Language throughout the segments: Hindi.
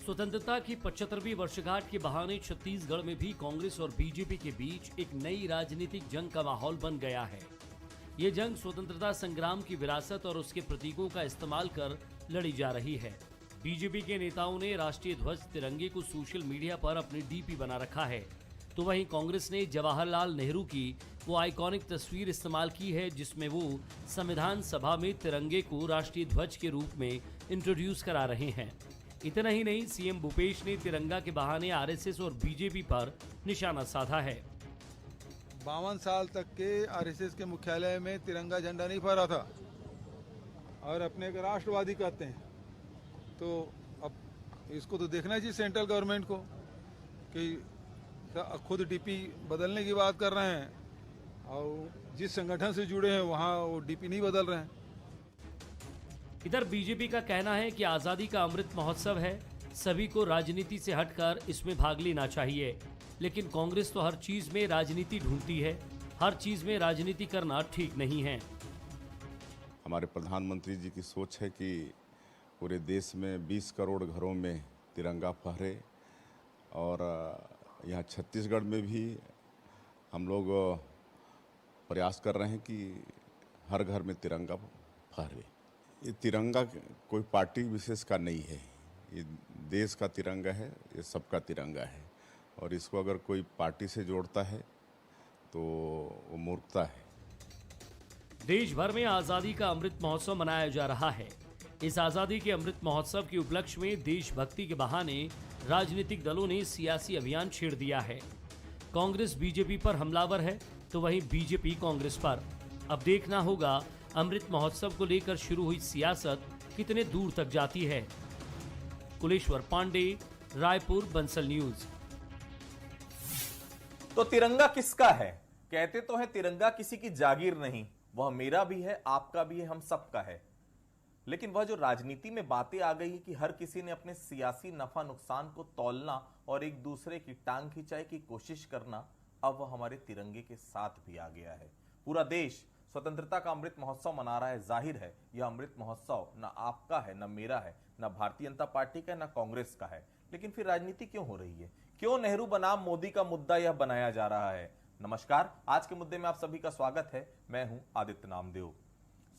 स्वतंत्रता की 75वीं वर्षगांठ के बहाने छत्तीसगढ़ में भी कांग्रेस और बीजेपी के बीच एक नई राजनीतिक जंग का माहौल बन गया है। ये जंग स्वतंत्रता संग्राम की विरासत और उसके प्रतीकों का इस्तेमाल कर लड़ी जा रही है। बीजेपी के नेताओं ने राष्ट्रीय ध्वज तिरंगे को सोशल मीडिया पर अपनी डीपी बना रखा है, तो वहीं कांग्रेस ने जवाहरलाल नेहरू की वो आइकॉनिक तस्वीर इस्तेमाल की है जिसमें वो संविधान सभा में तिरंगे को राष्ट्रीय ध्वज के रूप में इंट्रोड्यूस करा रहे हैं। इतना ही नहीं, सीएम भूपेश ने तिरंगा के बहाने आरएसएस और बीजेपी पर निशाना साधा है। 52 साल तक के आरएसएस के मुख्यालय में तिरंगा झंडा नहीं फहरा था और अपने को राष्ट्रवादी कहते हैं, तो अब इसको तो देखना चाहिए सेंट्रल गवर्नमेंट को कि खुद डीपी बदलने की बात कर रहे हैं और जिस संगठन से जुड़े हैं वहाँ वो डीपी नहीं बदल रहे हैं। इधर बीजेपी का कहना है कि आजादी का अमृत महोत्सव है, सभी को राजनीति से हटकर इसमें भाग लेना चाहिए। लेकिन कांग्रेस तो हर चीज में राजनीति ढूंढती है, हर चीज में राजनीति करना ठीक नहीं है। हमारे प्रधानमंत्री जी की सोच है कि पूरे देश में 20 करोड़ घरों में तिरंगा फहरे और यहाँ छत्तीसगढ़ में भी हम लोग प्रयास कर रहे हैं कि हर घर में तिरंगा फहरे। ये तिरंगा कोई पार्टी विशेष का नहीं है, ये देश का तिरंगा है, ये सबका तिरंगा है और इसको अगर कोई पार्टी से जोड़ता है तो वो मूर्खता है। देश भर में आजादी का अमृत महोत्सव मनाया जा रहा है। इस आजादी के अमृत महोत्सव के उपलक्ष्य में देशभक्ति के बहाने राजनीतिक दलों ने सियासी अभियान छेड़ दिया है। कांग्रेस बीजेपी पर हमलावर है तो वहीं बीजेपी कांग्रेस पर। अब देखना होगा अमृत महोत्सव को लेकर शुरू हुई सियासत कितने दूर तक जाती है। कुलेश्वर पांडे, रायपुर, बंसल न्यूज। तो तिरंगा किसका है? कहते तो है तिरंगा किसी की जागीर नहीं, वह मेरा भी है, आपका भी है, हम सबका है। लेकिन वह जो राजनीति में बातें आ गई कि हर किसी ने अपने सियासी नफा नुकसान को तौलना और एक दूसरे की टांग खिंचाई की कोशिश करना, अब वह हमारे तिरंगे के साथ भी आ गया है। पूरा देश स्वतंत्रता का अमृत महोत्सव मना रहा है। जाहिर है यह अमृत महोत्सव न आपका है, न मेरा है, न भारतीय जनता पार्टी का है, न कांग्रेस का है। लेकिन फिर राजनीति क्यों हो रही है? क्यों नेहरू बनाम मोदी का मुद्दा यह बनाया जा रहा है? नमस्कार, आज के मुद्दे में आप सभी का स्वागत है। मैं हूं आदित्य नामदेव।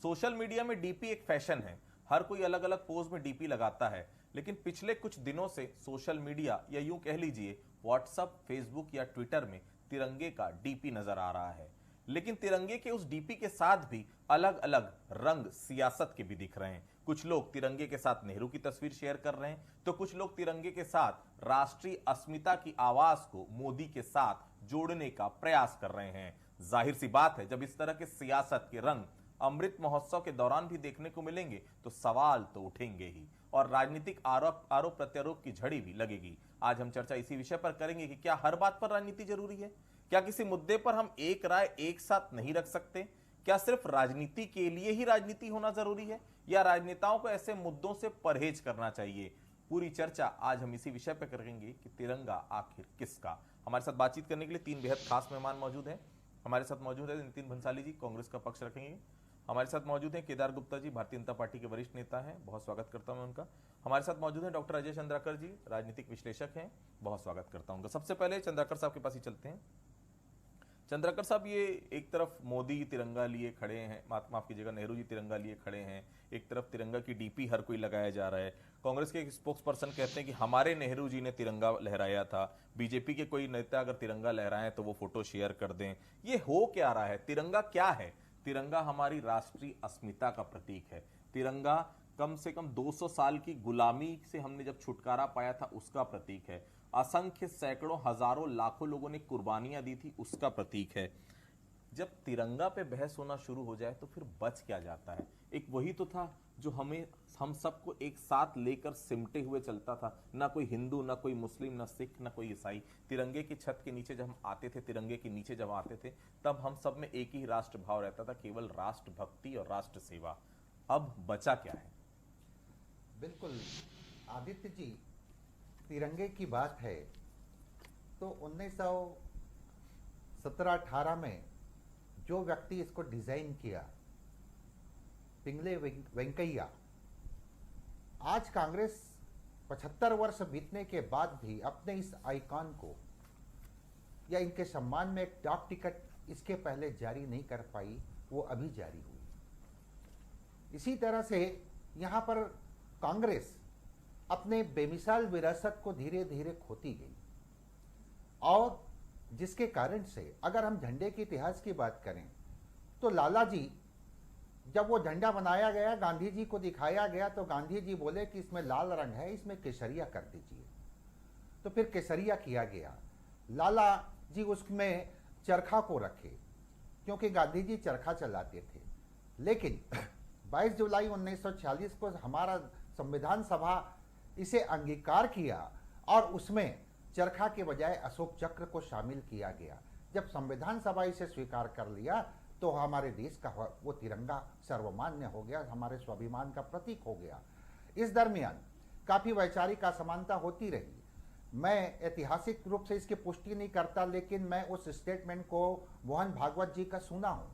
सोशल मीडिया में डीपी एक फैशन है, हर कोई अलग अलग पोज में डीपी लगाता है। लेकिन पिछले कुछ दिनों से सोशल मीडिया या यूं कह लीजिए व्हाट्सएप, फेसबुक या ट्विटर में तिरंगे का डीपी नजर आ रहा है। लेकिन तिरंगे के उस डीपी के साथ भी अलग अलग रंग सियासत के भी दिख रहे हैं। कुछ लोग तिरंगे के साथ नेहरू की तस्वीर शेयर कर रहे हैं, तो कुछ लोग तिरंगे के साथ राष्ट्रीय अस्मिता की आवाज को मोदी के साथ जोड़ने का प्रयास कर रहे हैं। जाहिर सी बात है, जब इस तरह के सियासत के रंग अमृत महोत्सव के दौरान भी देखने को मिलेंगे तो सवाल तो उठेंगे ही और राजनीतिक आरोप प्रत्यारोप की झड़ी भी लगेगी। आज हम चर्चा इसी विषय पर करेंगे कि क्या हर बात पर राजनीति जरूरी है? क्या किसी मुद्दे पर हम एक राय एक साथ नहीं रख सकते? क्या सिर्फ राजनीति के लिए ही राजनीति होना जरूरी है या राजनेताओं को ऐसे मुद्दों से परहेज करना चाहिए? पूरी चर्चा आज हम इसी विषय पर करेंगे कि तिरंगा आखिर किसका। हमारे साथ बातचीत करने के लिए तीन बेहद खास मेहमान मौजूद हैं। हमारे साथ मौजूद है नितिन भंसाली जी, कांग्रेस का पक्ष रखेंगे। हमारे साथ मौजूद हैं केदार गुप्ता जी, भारतीय जनता पार्टी के वरिष्ठ नेता हैं, बहुत स्वागत करता हूं उनका। हमारे साथ मौजूद हैं डॉक्टर अजय चंद्राकर जी, राजनीतिक विश्लेषक हैं, बहुत स्वागत करता हूं उनका। सबसे पहले चंद्राकर साहब के पास ही चलते हैं। चंद्राकर साहब, ये एक तरफ मोदी तिरंगा लिए खड़े हैं, माफ कीजिएगा नेहरू जी तिरंगा लिए खड़े हैं, एक तरफ तिरंगा की डीपी हर कोई लगाया जा रहा है। कांग्रेस के एक स्पोक्स पर्सन कहते हैं कि हमारे नेहरू जी ने तिरंगा लहराया था, बीजेपी के कोई नेता अगर तिरंगा लहराएं तो वो फोटो शेयर कर दें। ये हो क्या रहा है? तिरंगा क्या है? तिरंगा हमारी राष्ट्रीय अस्मिता का प्रतीक है। तिरंगा कम से कम 200 साल की गुलामी से हमने जब छुटकारा पाया था उसका प्रतीक है। असंख्य सैकड़ों हजारों लाखों लोगों ने कुर्बानियां दी थी उसका प्रतीक है। जब तिरंगा पे बहस होना शुरू हो जाए तो फिर बच क्या जाता है? एक वही तो था जो हम सबको एक साथ लेकर सिमटे हुए चलता था। ना कोई हिंदू, ना कोई मुस्लिम, ना सिख, ना कोई ईसाई। तिरंगे की छत के नीचे जब हम आते थे, तिरंगे के नीचे जब आते थे, तब हम सब में एक ही राष्ट्र भाव रहता था, केवल राष्ट्र भक्ति और राष्ट्र सेवा। अब बचा क्या है? बिल्कुल आदित्य जी, तिरंगे की बात है तो 1917-18 में जो व्यक्ति इसको डिजाइन किया, पिंगले वेंकैया, आज कांग्रेस 75 वर्ष बीतने के बाद भी अपने इस आइकॉन को या इनके सम्मान में एक डाक टिकट इसके पहले जारी नहीं कर पाई, वो अभी जारी हुई। इसी तरह से यहाँ पर कांग्रेस अपने बेमिसाल विरासत को धीरे धीरे खोती गई, और जिसके कारण से अगर हम झंडे के इतिहास की बात करें तो लाला जी, जब वो झंडा बनाया गया, गांधी जी को दिखाया गया, तो गांधी जी बोले कि इसमें लाल रंग है, इसमें केसरिया कर दीजिए। तो फिर केसरिया किया गया। लाला जी उसमें चरखा को रखे, क्योंकि गांधी जी चरखा चलाते थे। लेकिन 22 जुलाई 1946 को हमारा संविधान सभा इसे अंगीकार किया और उसमें चरखा के बजाय अशोक चक्र को शामिल किया गया। जब संविधान सभा इसे स्वीकार कर लिया तो हमारे देश का वो तिरंगा सर्वमान्य हो गया, हमारे स्वाभिमान का प्रतीक हो गया। इस दरमियान काफी वैचारिक असमानता होती रही। मैं ऐतिहासिक रूप से इसकी पुष्टि नहीं करता, लेकिन मैं उस स्टेटमेंट को मोहन भागवत जी का सुना हूं,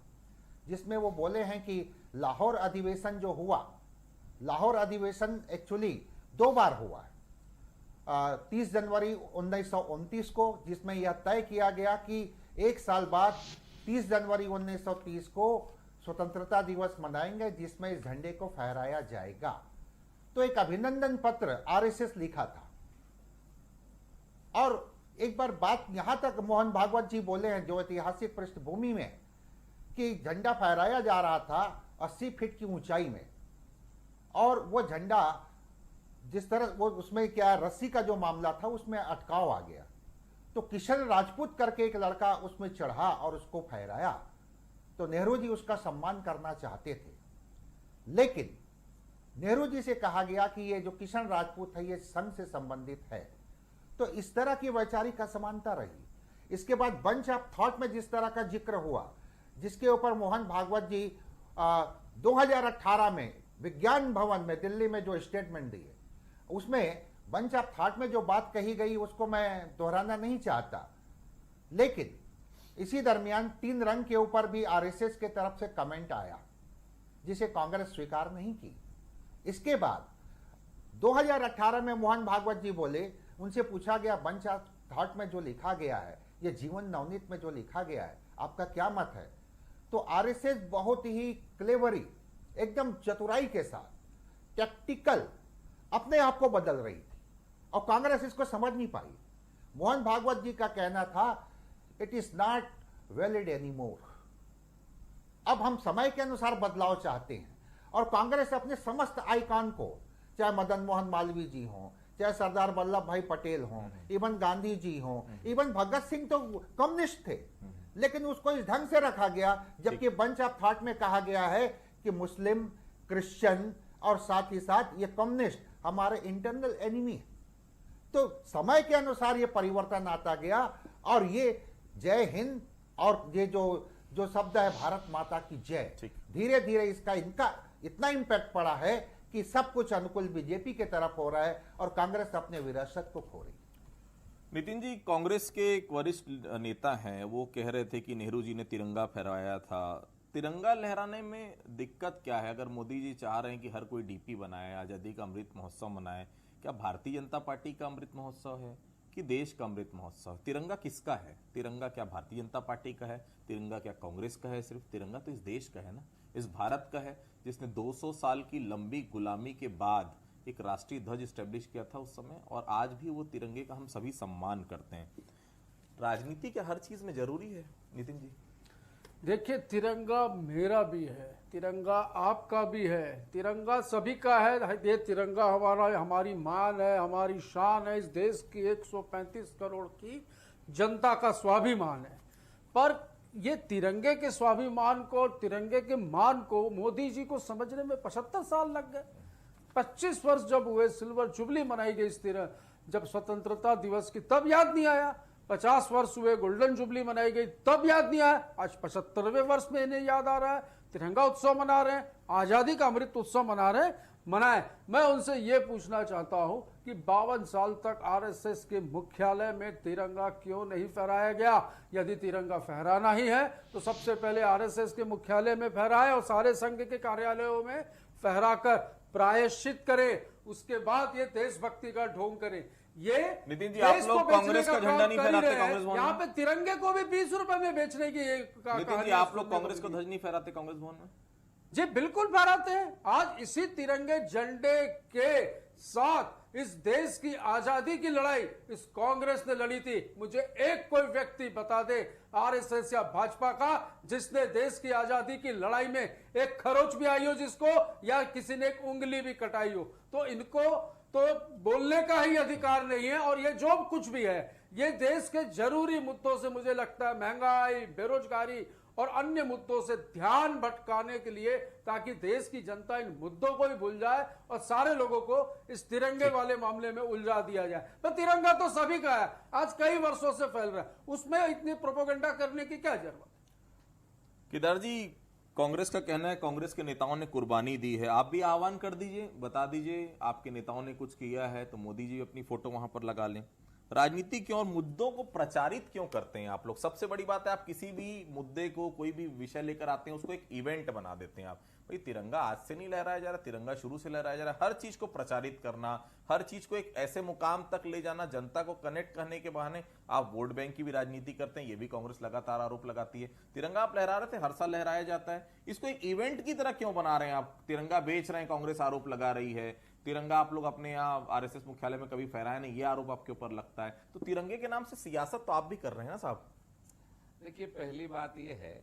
जिसमें वो बोले हैं कि लाहौर अधिवेशन जो हुआ, लाहौर अधिवेशन एक्चुअली 2 बार हुआ है। 30 जनवरी 1929 को, जिसमें यह तय किया गया कि 1 साल बाद 30 जनवरी 1930 को स्वतंत्रता दिवस मनाएंगे, जिसमें इस झंडे को फहराया जाएगा। तो एक अभिनंदन पत्र आरएसएस लिखा था। और एक बार बात यहां तक मोहन भागवत जी बोले हैं, जो ऐतिहासिक पृष्ठभूमि में, कि झंडा फहराया जा रहा था 80 फीट की ऊंचाई में, और वो झंडा जिस तरह वो उसमें क्या रस्सी का जो मामला था उसमें अटकाव आ गया, तो किशन राजपूत करके एक लड़का उसमें चढ़ा और उसको फहराया। तो नेहरू जी उसका सम्मान करना चाहते थे, लेकिन नेहरू जी से कहा गया कि ये जो किशन राजपूत है ये संघ से संबंधित है। तो इस तरह की वैचारिक असमानता रही। इसके बाद बंच ऑफ थॉट में जिस तरह का जिक्र हुआ, जिसके ऊपर मोहन भागवत जी 2018 में विज्ञान भवन में दिल्ली में जो स्टेटमेंट दिए, उसमें बंच ऑफ थॉट में जो बात कही गई उसको मैं दोहराना नहीं चाहता, लेकिन इसी दरमियान 3 रंग के ऊपर भी आरएसएस के तरफ से कमेंट आया, जिसे कांग्रेस स्वीकार नहीं की। इसके बाद 2018 में मोहन भागवत जी बोले, उनसे पूछा गया बंच ऑफ थॉट में जो लिखा गया है, ये जीवन नवनीत में जो लिखा गया है, आपका क्या मत है? तो आरएसएस बहुत ही क्लेवरी, एकदम चतुराई के साथ, टैक्टिकल अपने आप को बदल रही थी, और कांग्रेस इसको समझ नहीं पाई। मोहन भागवत जी का कहना था, it is not valid anymore. अब हम समय के अनुसार बदलाव चाहते हैं, और कांग्रेस अपने समस्त आइकॉन को, चाहे मदन मोहन मालवीय जी हों, चाहे सरदार वल्लभ भाई पटेल हों, इवन गांधी जी हों, इवन भगत सिंह तो कम्युनिस्ट थे, लेकिन उसको इस ढंग से रखा गया, जबकि बंच ऑफ थॉट में कहा गया है कि मुस्लिम, क्रिश्चियन और साथ ही साथ ये कम्युनिस्ट हमारे इंटरनल एनिमी है। तो समय के अनुसार ये परिवर्तन आता गया, और ये जय हिंद और ये जो शब्द है भारत माता की जय, धीरे धीरे इसका इनका इतना इंपैक्ट पड़ा है कि सब कुछ अनुकूल बीजेपी के तरफ हो रहा है, और कांग्रेस अपने विरासत को खो रही। नितिन जी, कांग्रेस के एक वरिष्ठ नेता हैं, वो कह रहे थे कि नेहरू जी ने तिरंगा फहराया था। तिरंगा लहराने में दिक्कत क्या है? अगर मोदी जी चाह रहे हैं कि हर कोई डीपी बनाए, आजादी का अमृत महोत्सव मनाए, क्या भारतीय जनता पार्टी का अमृत महोत्सव है कि देश का अमृत महोत्सव? तिरंगा किसका है? तिरंगा क्या भारतीय जनता पार्टी का है? तिरंगा क्या कांग्रेस का है? सिर्फ तिरंगा तो इस देश का है ना, इस भारत का है, जिसने 200 साल की लंबी गुलामी के बाद एक राष्ट्रीय ध्वज स्टैब्लिश किया था उस समय, और आज भी वो तिरंगे का हम सभी सम्मान करते हैं। राजनीति क्या हर चीज में जरूरी है नितिन जी? देखिए, तिरंगा मेरा भी है, तिरंगा आपका भी है, तिरंगा सभी का है। ये तिरंगा हमारी मान है, हमारी शान है, इस देश की 135 करोड़ की जनता का स्वाभिमान है। पर ये तिरंगे के स्वाभिमान को और तिरंगे के मान को मोदी जी को समझने में 75 साल लग गए। 25 वर्ष जब हुए, सिल्वर जुबली मनाई गई इस जब स्वतंत्रता दिवस की, तब याद नहीं आया। 50 वर्ष हुए, गोल्डन जुबली मनाई गई, तब याद नहीं आया। आज 75वें वर्ष में इन्हें याद आ रहा है। तिरंगा उत्सव मना रहे हैं, आजादी का अमृत उत्सव मना रहे हैं, मनाए। मैं उनसे ये पूछना चाहता हूं कि 52 साल तक आरएसएस के मुख्यालय में तिरंगा क्यों नहीं फहराया गया? यदि तिरंगा फहराना ही है तो सबसे पहले आरएसएस के मुख्यालय में फहराए और सारे संघ के कार्यालयों में फहराकर प्रायश्चित करें, उसके बाद ये देशभक्ति का ढोंग करें। ये नितिन जी, देश आप को लोग बेचने कांग्रेस का काम झंडा नहीं कर ही फहराते रहे हैं। कांग्रेस भवन यहाँ में? पे तिरंगे को भी 20 रुपए में बेचने की नितिन जी, आप लोग कांग्रेस का ध्वज नहीं फहराते कांग्रेस भवन में? जी बिल्कुल फहराते हैं। आज इसी तिरंगे झंडे के साथ इस देश की आजादी की लड़ाई इस कांग्रेस ने लड़ी थी। मुझे एक कोई व्यक्ति बता दे आरएसएस या भाजपा का जिसने देश की आजादी की लड़ाई में एक खरोच भी आई हो जिसको, या किसी ने एक उंगली भी कटाई हो। तो इनको तो बोलने का ही अधिकार नहीं है। और ये जो कुछ भी है, ये देश के जरूरी मुद्दों से मुझे लगता है महंगाई, बेरोजगारी और अन्य मुद्दों से ध्यान भटकाने के लिए, ताकि देश की जनता इन मुद्दों को भी भूल जाए और सारे लोगों को इस तिरंगे वाले मामले में उलझा दिया जाए। तो तिरंगा तो सभी का है, आज कई वर्षों से फैल रहा है, उसमें इतनी प्रोपेगेंडा करने की क्या जरूरत? केदार जी, कांग्रेस का कहना है कांग्रेस के नेताओं ने कुर्बानी दी है। आप भी आह्वान कर दीजिए, बता दीजिए आपके नेताओं ने कुछ किया है तो मोदी जी अपनी फोटो वहां पर लगा लें। राजनीति क्यों और मुद्दों को प्रचारित क्यों करते हैं आप लोग? सबसे बड़ी बात है, आप किसी भी मुद्दे को, कोई भी विषय लेकर आते हैं, उसको एक इवेंट बना देते हैं आप। भाई तिरंगा आज से नहीं लहराया जा रहा, तिरंगा शुरू से लहराया जा रहा है। हर चीज को प्रचारित करना, हर चीज को एक ऐसे मुकाम तक ले जाना, जनता को कनेक्ट करने के बहाने आप वोट बैंक की भी राजनीति करते हैं। ये भी कांग्रेस लगातार आरोप लगाती है। तिरंगा आप लहरा रहे थे, हर साल लहराया जाता है, इसको एक इवेंट की तरह क्यों बना रहे हैं आप? तिरंगा बेच रहे हैं, कांग्रेस आरोप लगा रही है। तिरंगा आप लोग अपने यहाँ आरएसएस मुख्यालय में कभी फहराया नहीं, ये आरोप आपके ऊपर लगता है। तो तिरंगे के नाम से सियासत तो आप भी कर रहे हैं ना साहब? देखिए, पहली बात यह है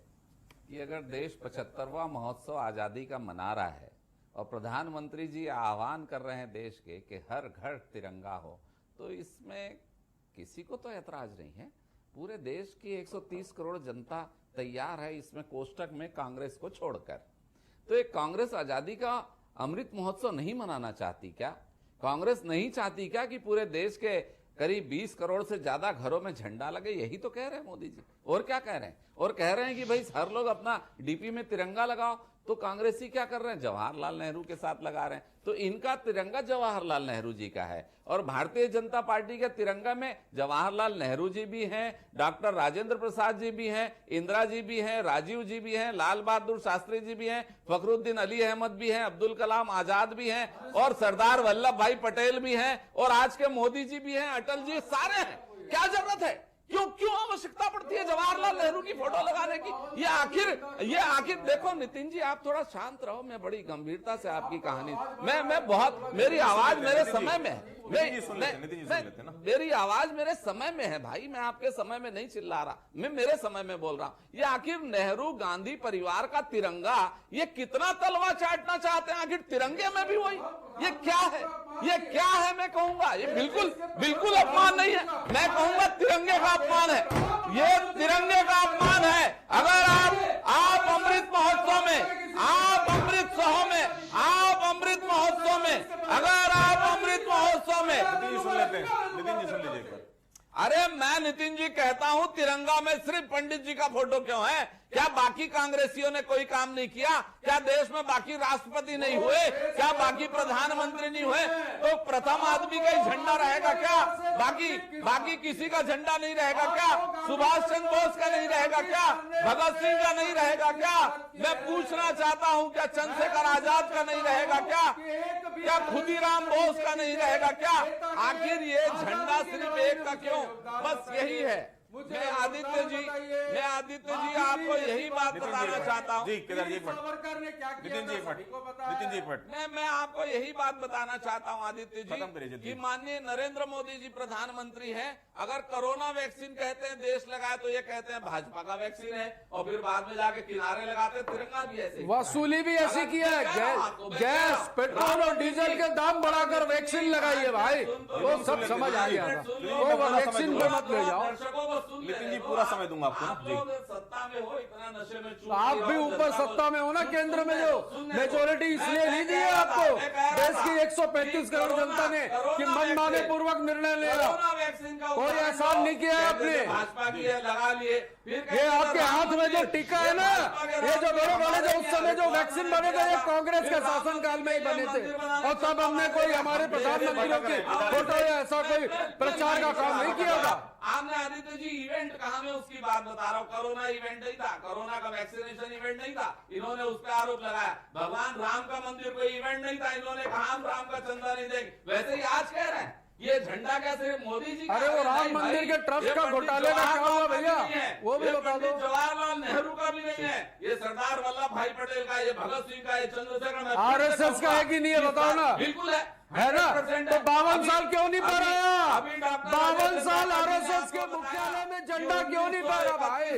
कि अगर देश 75वां महोत्सव आजादी का मना रहा है और प्रधानमंत्री जी आह्वान कर रहे हैं देश के कि हर घर तिरंगा हो, तो इसमें किसी को तो ऐतराज नहीं है। पूरे देश की 130 करोड़ जनता तैयार है इसमें कोष्टक में कांग्रेस को छोड़कर। तो एक कांग्रेस आजादी का अमृत महोत्सव नहीं मनाना चाहती क्या? कांग्रेस नहीं चाहती क्या कि पूरे देश के करीब 20 करोड़ से ज्यादा घरों में झंडा लगे? यही तो कह रहे हैं मोदी जी। और क्या कह रहे हैं? और कह रहे हैं कि भाई हर लोग अपना डीपी में तिरंगा लगाओ। तो कांग्रेसी क्या कर रहे हैं? जवाहरलाल नेहरू के साथ लगा रहे हैं। तो इनका तिरंगा जवाहरलाल नेहरू जी का है और भारतीय जनता पार्टी के तिरंगा में जवाहरलाल नेहरू जी भी हैं, डॉक्टर राजेंद्र प्रसाद जी भी हैं, इंदिरा जी भी हैं, राजीव जी भी हैं, लाल बहादुर शास्त्री जी भी हैं, फखरुद्दीन अली अहमद भी हैं, अब्दुल कलाम आजाद भी हैं और सरदार वल्लभ भाई पटेल भी हैं और आज के मोदी जी भी हैं, अटल जी, सारे हैं। क्या जरूरत है? क्यों आवश्यकता पड़ती है जवाहरलाल नेहरू की फोटो लगाने की? ये आखिर देखो नितिन जी, आप थोड़ा शांत रहो। मैं बड़ी गंभीरता से आपकी कहानी, मैं बहुत, मेरी आवाज मेरे समय में है, मेरी आवाज मेरे समय में है भाई, मैं आपके समय में नहीं चिल्ला रहा, मैं मेरे समय में बोल रहा हूं। ये आखिर नेहरू गांधी परिवार का तिरंगा, ये कितना तलवा चाटना चाहते हैं? आखिर तिरंगे में भी वही, ये क्या है? ये क्या है? मैं कहूंगा ये बिल्कुल अपमान नहीं है, मैं कहूंगा तिरंगे का अपमान है, ये तिरंगे का अपमान है। अगर आप अमृत महोत्सव में, अगर आप अमृत महोत्सव में नितिन जी सुन लीजिए। अरे मैं नितिन जी कहता हूं, तिरंगा में सिर्फ पंडित जी का फोटो क्यों है? क्या बाकी कांग्रेसियों ने कोई काम नहीं किया? क्या देश में बाकी राष्ट्रपति नहीं हुए? क्या बाकी प्रधानमंत्री नहीं हुए? तो प्रथम आदमी का ही झंडा रहेगा क्या? बाकी किसी का झंडा नहीं रहेगा क्या? सुभाष चंद्र बोस का नहीं रहेगा क्या? भगत सिंह का नहीं रहेगा क्या? मैं पूछना चाहता हूं, क्या चंद्रशेखर आजाद का नहीं रहेगा क्या खुदीराम बोस का नहीं रहेगा क्या? आखिर ये झंडा सिर्फ एक का क्यों? बस यही है। मैं आदित्य जी आपको यही बात बताना चाहता हूँ। जी केदार जी एक मिनट, नितिन जी एक मिनट, मैं आपको यही बात बताना चाहता हूँ आदित्य जी कि माननीय नरेंद्र मोदी जी प्रधानमंत्री हैं। अगर कोरोना वैक्सीन कहते हैं देश लगाए तो ये कहते हैं भाजपा का वैक्सीन है और फिर बाद में जाके किनारे लगाते हैं। तिरंगा भी ऐसे, वसूली भी ऐसी की है। गैस, पेट्रोल और डीजल के दाम बढ़ाकर वैक्सीन लगाई है भाई, वो सब समझ आ गया था। वो वैक्सीन को मत ले जाओ। नितिन जी पूरा समय दूंगा आपको जी। सत्ता में हो, इतना नशे में तो आप भी ऊपर सत्ता में हो ना, केंद्र में जो मेजोरिटी इसलिए नहीं दी है आपको देश की 135 करोड़ जनता ने कि मनमाने पूर्वक निर्णय लेगा। कोई एहसान नहीं किया आपने। भाजपा की है, लगा लिए। ये आपके हाथ में जो टीका है ना, ये जो बड़े बड़े जो उस समय जो वैक्सीन बने थे, ये कांग्रेस के शासनकाल में ही बने थे और तब हमने कोई हमारे प्रधानमंत्रियों की फोटो या ऐसा कोई प्रचार का काम नहीं किया था। आपने आदित्य जी इवेंट कहा, मैं उसकी बात बता रहा हूँ। कोरोना इवेंट इवेंट नहीं था, कोरोना का वैक्सीनेशन इवेंट नहीं था, इन्होंने उस पर आरोप लगाया। भगवान राम का मंदिर कोई इवेंट नहीं था, इन्होंने कहा हम राम का चंदा नहीं देंगे। वैसे ही आज कह रहे हैं ये झंडा कैसे मोदी जी का? अरे वो राम मंदिर के ट्रस्ट का घोटाले का क्या हुआ भैया, वो भी बता दो। जवाहरलाल नेहरू का भी नहीं है, ये सरदार वल्लभ भाई पटेल का, ये भगत सिंह का, ये चंद्रशेखर आरएसएस का है कि नहीं है बताओ ना। बिल्कुल है ना, तो 52 साल क्यों नहीं पा रहा? 52 साल आरएसएस के मुख्यालय में झंडा क्यों नहीं पा रहा भाई?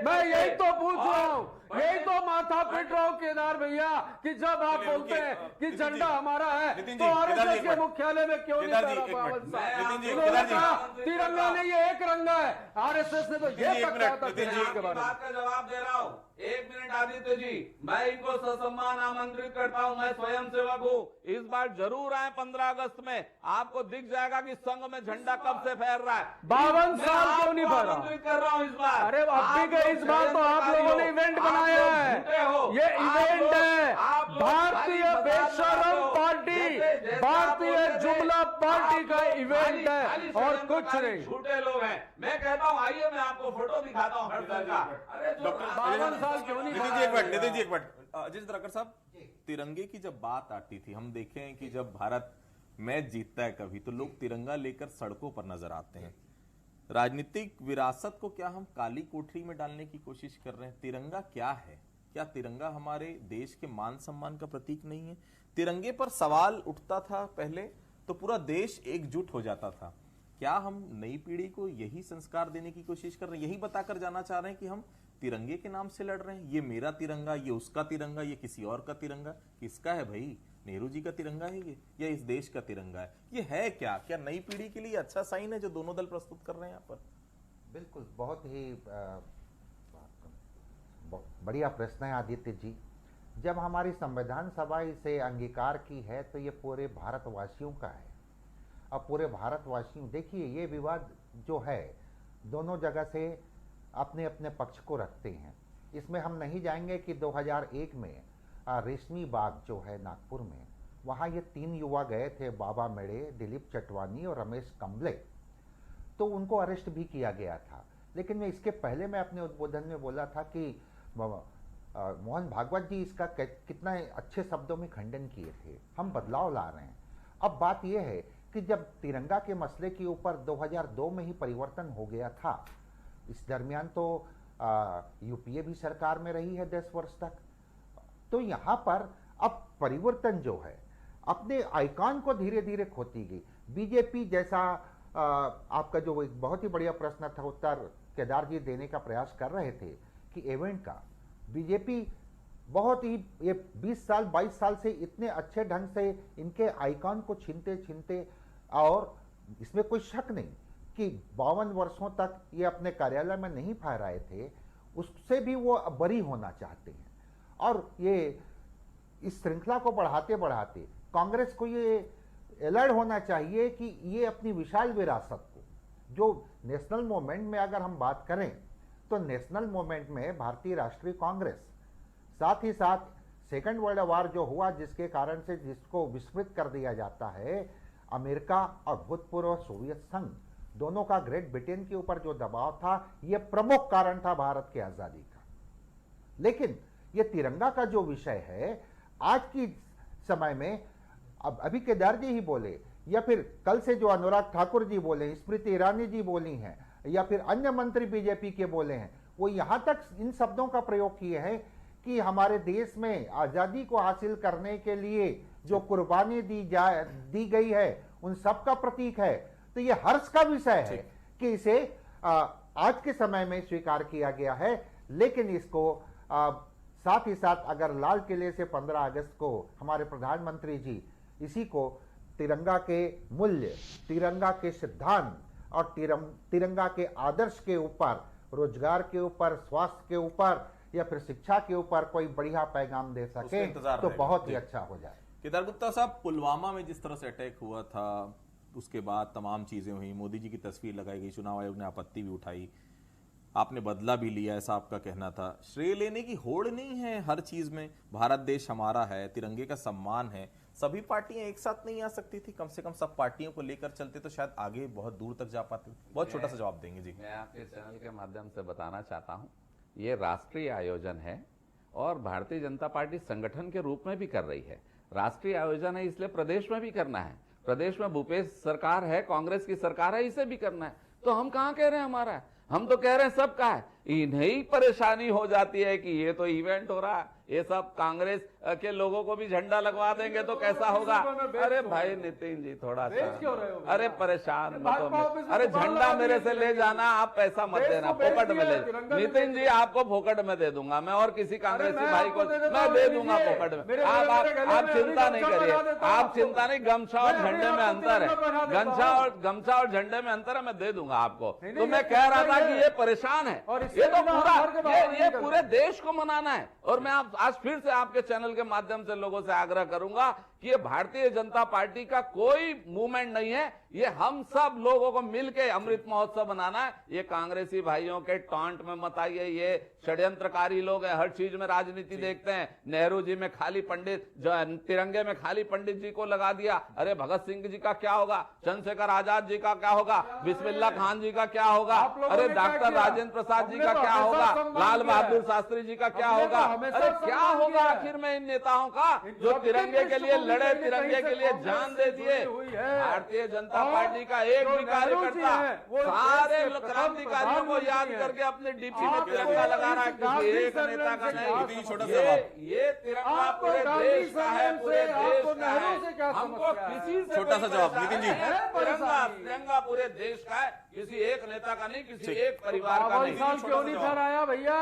मैं यही तो पूछ रहा हूँ, यही तो माथा पिट रहा हूँ केदार भैया, कि जब आप बोलते हैं कि झंडा हमारा है तो आरएसएस के मुख्यालय में क्यों नहीं पा रहा 52 साल? इन्होंने कहा तिरंगा नहीं ये एक रंगा है, आरएसएस ने तो ये तक कहा था तिरंगे के बारे में। बात का जवाब दे रहा हूँ। एक मिनट आदित्य जी, मैं इनको ससम्मान आमंत्रित करता हूँ, मैं स्वयं सेवक हूँ, इस बार जरूर आए 15 अगस्त में, आपको दिख जाएगा कि संघ में झंडा कब से फहर रहा है। 52 साल क्यों नहीं फहरा? आमंत्रित कर रहा हूँ इस बार। अरे अब भी गए, इस बार तो आप लोगों ने इवेंट बनाया है, ये इवेंट है। भारतीय बेशरम पार्टी, भारतीय जुमला पार्टी का इवेंट है और कुछ नहीं। झूठे लोग हैं। मैं कहता हूँ आइए मैं आपको फोटो दिखाता हूँ हर साल का। अरे 52 साल क्यों नहीं? नितिन जी एक मिनट, नितिन जी एक मिनट। अजीत धरकर साहब, तिरंगे की जब बात आती थी, हम देखें कि जब भारत मैच जीतता है कभी तो लोग तिरंगा लेकर सड़कों पर नजर आते हैं। राजनीतिक विरासत को क्या हम काली कोठरी में डालने की कोशिश कर रहे हैं? तिरंगा क्या है? क्या तिरंगा हमारे देश के मान सम्मान का प्रतीक नहीं है? तिरंगे पर सवाल उठता था पहले तो पूरा देश एकजुट हो जाता था। क्या हम नई पीढ़ी को यही संस्कार देने की कोशिश कर रहे हैं, यही बताकर जाना चाह रहे हैं कि हम तिरंगे के नाम से लड़ रहे हैं? ये मेरा तिरंगा, ये उसका तिरंगा, ये किसी और का तिरंगा। किसका है भाई? नेहरू जी का तिरंगा है ये या इस देश का तिरंगा है? ये है क्या? क्या नई पीढ़ी के लिए अच्छा साइन है जो दोनों दल प्रस्तुत कर रहे हैं यहाँ पर? बिल्कुल, बहुत ही बढ़िया प्रश्न है आदित्य जी। जब हमारी संविधान सभा इसे अंगीकार की है तो ये पूरे भारतवासियों का है। अब पूरे भारतवासियों, देखिए ये विवाद जो है दोनों जगह से अपने अपने पक्ष को रखते हैं। इसमें हम नहीं जाएंगे कि 2001 में रेशमी बाग जो है नागपुर में, वहाँ ये 3 युवा गए थे, बाबा मेड़े, दिलीप चटवानी और रमेश कंबले, तो उनको अरेस्ट भी किया गया था। लेकिन मैं इसके पहले मैं अपने उद्बोधन में बोला था कि मोहन भागवत जी इसका कितना अच्छे शब्दों में खंडन किए थे। हम बदलाव ला रहे हैं। अब बात यह है कि जब तिरंगा के मसले के ऊपर 2002 में ही परिवर्तन हो गया था, इस दरमियान तो यूपीए भी सरकार में रही है 10 वर्ष तक, तो यहाँ पर अब परिवर्तन जो है अपने आइकॉन को धीरे धीरे खोती गई। बीजेपी जैसा आपका जो एक बहुत ही बढ़िया प्रश्न था, उत्तर केदार जी देने का प्रयास कर रहे थे कि इवेंट का, बीजेपी बहुत ही ये 20 साल 22 साल से इतने अच्छे ढंग से इनके आइकॉन को छीनते छीनते, और इसमें कोई शक नहीं कि 52 वर्षों तक ये अपने कार्यालय में नहीं फहराए थे, उससे भी वो बरी होना चाहते हैं। और ये इस श्रृंखला को बढ़ाते बढ़ाते कांग्रेस को ये अलर्ट होना चाहिए कि ये अपनी विशाल विरासत को, जो नेशनल मूवमेंट में अगर हम बात करें तो नेशनल मूवमेंट में भारतीय राष्ट्रीय कांग्रेस, साथ ही साथ सेकेंड वर्ल्ड वॉर जो हुआ जिसके कारण से जिसको विस्मृत कर दिया जाता है, अमेरिका और भूतपूर्व सोवियत संघ दोनों का ग्रेट ब्रिटेन के ऊपर जो दबाव था, यह प्रमुख कारण था भारत की आजादी का। लेकिन यह तिरंगा का जो विषय है आज की समय में, अब अभी केदार जी ही बोले या फिर कल से जो अनुराग ठाकुर जी बोले, स्मृति ईरानी जी बोली हैं, या फिर अन्य मंत्री बीजेपी के बोले हैं, वो यहां तक इन शब्दों का प्रयोग किए हैं कि हमारे देश में आजादी को हासिल करने के लिए जो कुर्बानी दी गई है उन सब का प्रतीक है। तो ये हर्ष का विषय है कि इसे आज के समय में स्वीकार किया गया है। लेकिन इसको साथ ही साथ अगर लाल किले से 15 अगस्त को हमारे प्रधानमंत्री जी इसी को तिरंगा के मूल्य, तिरंगा के सिद्धांत और तिरंगा के आदर्श के ऊपर, रोजगार के ऊपर, स्वास्थ्य के ऊपर या फिर शिक्षा के ऊपर कोई बढ़िया पैगाम दे सके तो बहुत ही अच्छा हो जाए। केदार गुप्ता साहब, पुलवामा में जिस तरह से अटैक हुआ था, उसके बाद तमाम चीजें हुई, मोदी जी की तस्वीर लगाई गई, चुनाव आयोग ने आपत्ति भी उठाई, आपने बदला भी लिया, ऐसा आपका कहना था। श्रेय लेने की होड़ नहीं है हर चीज में? भारत देश हमारा है, तिरंगे का सम्मान है, सभी पार्टियां एक साथ नहीं आ सकती थी? कम से कम सब पार्टियों को लेकर चलते तो शायद आगे बहुत दूर तक जा पाते। बहुत छोटा सा जवाब देंगे जी। मैं आपके चैनल के माध्यम से बताना चाहता हूं ये राष्ट्रीय आयोजन है और भारतीय जनता पार्टी संगठन के रूप में भी कर रही है। राष्ट्रीय आयोजन है इसलिए प्रदेश में भी करना है। प्रदेश में भूपेश सरकार है, कांग्रेस की सरकार है, इसे भी करना है। तो हम कहां कह रहे हैं हमारा है, हम तो कह रहे हैं सबका है। इन्हें परेशानी हो जाती है कि ये तो इवेंट हो रहा है, ये सब कांग्रेस के लोगों को भी झंडा लगवा देंगे तो कैसा होगा। अरे भाई नितिन जी थोड़ा सा, अरे परेशान मत हो। अरे झंडा मेरे से ले जाना, आप पैसा मत देना, फोकट में ले। नितिन जी आपको फोकट में दे दूंगा मैं, और किसी कांग्रेसी भाई को मैं दे दूंगा फोकट में। आप चिंता नहीं करिए, आप चिंता नहीं। गमछा और झंडे में अंतर है, गमछा और झंडे में अंतर है, मैं दे दूंगा आपको। तो मैं कह रहा था कि ये परेशान है, ये तो पूरा ये पूरे देश को मनाना है। और मैं आज फिर से आपके चैनल के माध्यम से लोगों से आग्रह करूंगा कि ये भारतीय जनता पार्टी का कोई मूवमेंट नहीं है, ये हम सब लोगों को मिलकर अमृत महोत्सव बनाना है। ये कांग्रेसी भाइयों के टॉन्ट में मत आइए, ये षड्यंत्रकारी लोग हैं, हर चीज में राजनीति देखते हैं। नेहरू जी में खाली पंडित, तिरंगे में खाली पंडित जी को लगा दिया। अरे भगत सिंह जी का क्या होगा, चंद्रशेखर आजाद जी का क्या होगा, बिस्मिल्लाह खान जी का क्या होगा, अरे डॉक्टर राजेंद्र प्रसाद जी का क्या होगा, लाल बहादुर शास्त्री जी का क्या होगा। अरे क्या होगा आखिर में इन नेताओं का जो तिरंगे के लिए लड़े, तिरंगे के लिए जान दे दिए। भारतीय जनता पार्टी का एक भी कार्यकर्ता सारे क्रांतिकारियों को याद करके अपने डीपी में तिरंगा लगा रहा है, किसी एक नेता का नहीं। छोटा सा ये तिरंगा पूरे देश का है, पूरे देश का है। हमको किसी से छोटा सा जवाब नितिन जी। तिरंगा पूरे देश का है, किसी एक नेता का नहीं, किसी एक परिवार का नहीं। साल क्यों नहीं फहराया भैया,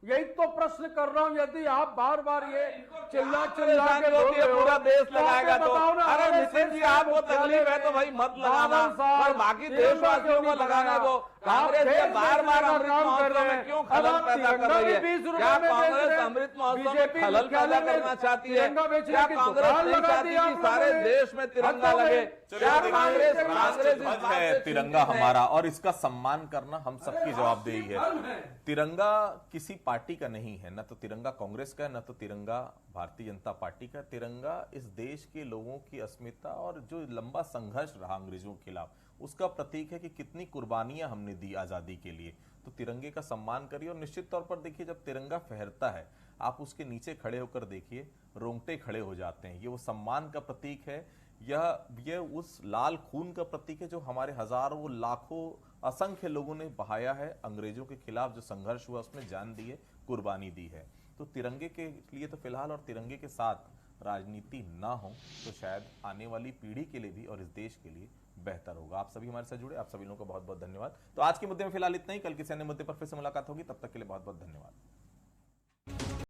यही तो प्रश्न कर रहा हूँ। यदि आप बार बार ये चिल्ला के बोल रहे हो, पूरा देश लगाएगा तो बताओ ना। अरे नितिन जी आपको तकलीफ है तो भाई मत लगाना, और बाकी देशवासियों को लगाना दो। कांग्रेस के बार बार अमृत महोत्सव में क्यों खलल पैदा कर रही है? क्या कांग्रेस अमृत महोत्सव में खलल पैदा करना चाहती है? क्या कांग्रेस नहीं चाहती कि सारे देश में तिरंगा लगे? क्या कांग्रेस है तिरंगा हमारा, और इसका सम्मान करना हम सबकी जवाबदेही है। तिरंगा किसी पार्टी का नहीं है, न तो तिरंगा कांग्रेस का है, न तो तिरंगा भारतीय जनता पार्टी का। तिरंगा इस देश के लोगों की अस्मिता और जो लंबा संघर्ष रहा अंग्रेजों के खिलाफ, उसका प्रतीक है कि कितनी कुर्बानियां हमने दी आजादी के लिए। तो तिरंगे का सम्मान करिए। और निश्चित तौर पर देखिए, जब तिरंगा फहरता है आप उसके नीचे खड़े होकर देखिए, रोंगटे खड़े हो जाते हैं। ये वो सम्मान का प्रतीक है, यह उस लाल खून का प्रतीक है जो हमारे हजारों लाखों असंख्य लोगों ने बहाया है। अंग्रेजों के खिलाफ जो संघर्ष हुआ उसमें जान दी है, कुर्बानी दी है। तो तिरंगे के लिए तो फिलहाल, और तिरंगे के साथ राजनीति ना हो तो शायद आने वाली पीढ़ी के लिए भी और इस देश के लिए बेहतर होगा। आप सभी हमारे साथ जुड़े, आप सभी लोगों को बहुत बहुत धन्यवाद। तो आज के मुद्दे में फिलहाल इतना ही, कल किसी अन्य मुद्दे पर फिर से मुलाकात होगी, तब तक के लिए बहुत बहुत धन्यवाद।